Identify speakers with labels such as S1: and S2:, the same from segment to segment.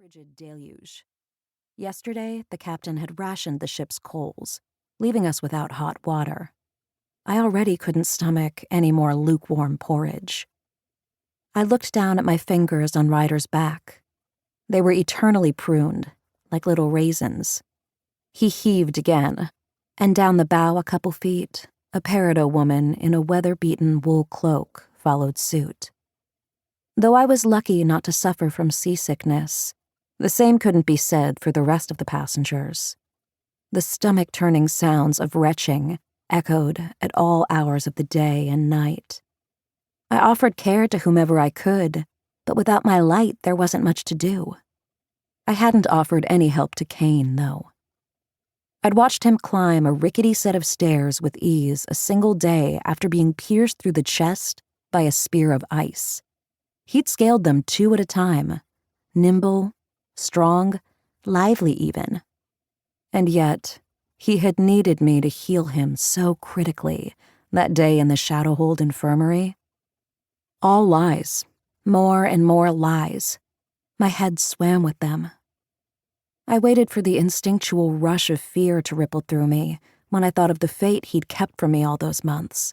S1: frigid deluge. Yesterday, the captain had rationed the ship's coals, leaving us without hot water. I already couldn't stomach any more lukewarm porridge. I looked down at my fingers on Ryder's back. They were eternally pruned, like little raisins. He heaved again, and down the bow a couple feet, a Peridot woman in a weather-beaten wool cloak followed suit. Though I was lucky not to suffer from seasickness, the same couldn't be said for the rest of the passengers. The stomach-turning sounds of retching echoed at all hours of the day and night. I offered care to whomever I could, but without my light there wasn't much to do. I hadn't offered any help to Kane, though. I'd watched him climb a rickety set of stairs with ease a single day after being pierced through the chest by a spear of ice. He'd scaled them 2 at a time, nimble, strong, lively even. And yet, he had needed me to heal him so critically that day in the Shadowhold infirmary. All lies, more and more lies. My head swam with them. I waited for the instinctual rush of fear to ripple through me when I thought of the fate he'd kept from me all those months.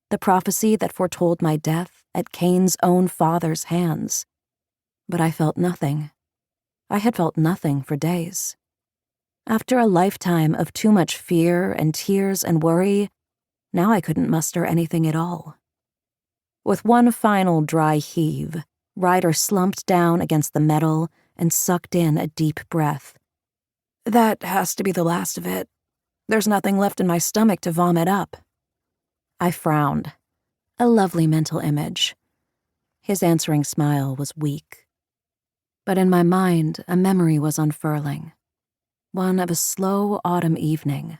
S1: The prophecy that foretold my death at Kane's own father's hands. But I felt nothing. I had felt nothing for days. After a lifetime of too much fear and tears and worry, now I couldn't muster anything at all. With one final dry heave, Ryder slumped down against the metal and sucked in a deep breath. "That has to be the last of it. There's nothing left in my stomach to vomit up." I frowned. A lovely mental image. His answering smile was weak. But in my mind, a memory was unfurling. One of a slow autumn evening,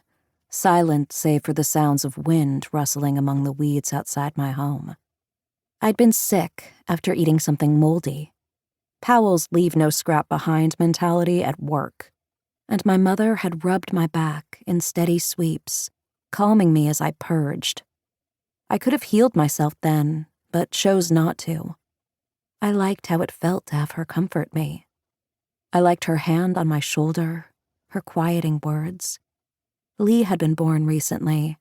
S1: silent save for the sounds of wind rustling among the weeds outside my home. I'd been sick after eating something moldy. Powell's leave no scrap behind mentality at work, and my mother had rubbed my back in steady sweeps, calming me as I purged. I could have healed myself then, but chose not to. I liked how it felt to have her comfort me. I liked her hand on my shoulder, her quieting words. Lee had been born recently,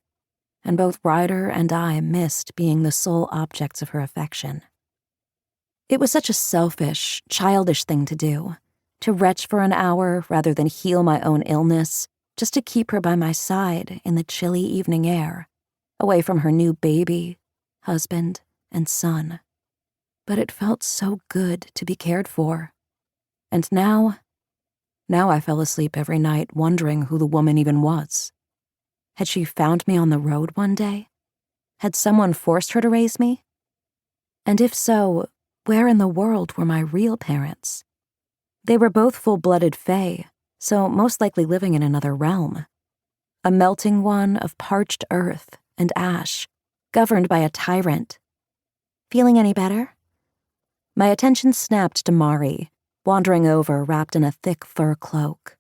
S1: and both Ryder and I missed being the sole objects of her affection. It was such a selfish, childish thing to do, to retch for an hour rather than heal my own illness, just to keep her by my side in the chilly evening air, away from her new baby, husband, and son. But it felt so good to be cared for. And now I fell asleep every night wondering who the woman even was. Had she found me on the road one day? Had someone forced her to raise me? And if so, where in the world were my real parents? They were both full-blooded Fae, so most likely living in another realm. A melting one of parched earth and ash, governed by a tyrant. Feeling any better? My attention snapped to Mari, wandering over wrapped in a thick fur cloak.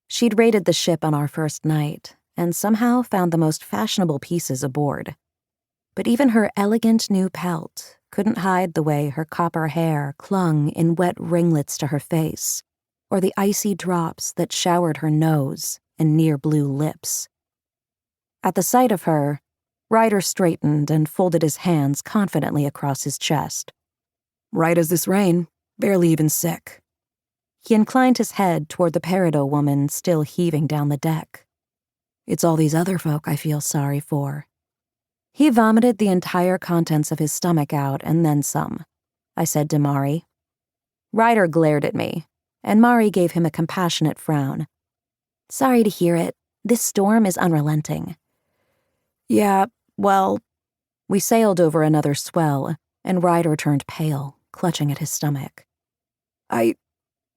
S1: She'd raided the ship on our first night, and somehow found the most fashionable pieces aboard. But even her elegant new pelt couldn't hide the way her copper hair clung in wet ringlets to her face, or the icy drops that showered her nose and near-blue lips. At the sight of her, Ryder straightened and folded his hands confidently across his chest. "Right as this rain, barely even sick." He inclined his head toward the Peridot woman still heaving down the deck. "It's all these other folk I feel sorry for." He vomited the entire contents of his stomach out and then some, I said to Mari. Ryder glared at me, and Mari gave him a compassionate frown. "Sorry to hear it. This storm is unrelenting." "Yeah, well..." We sailed over another swell, and Ryder turned pale, clutching at his stomach. I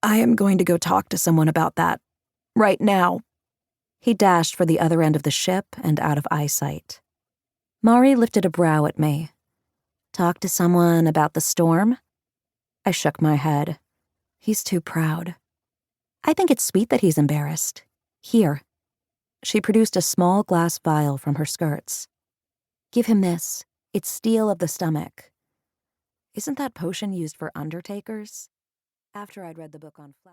S1: am going to go talk to someone about that. Right now." He dashed for the other end of the ship and out of eyesight. Mari lifted a brow at me. "Talk to someone about the storm?" I shook my head. He's too proud. "I think it's sweet that he's embarrassed. Here." She produced a small glass vial from her skirts. "Give him this. It's steel of the stomach." Isn't that potion used for undertakers? After I'd read the book on flowers.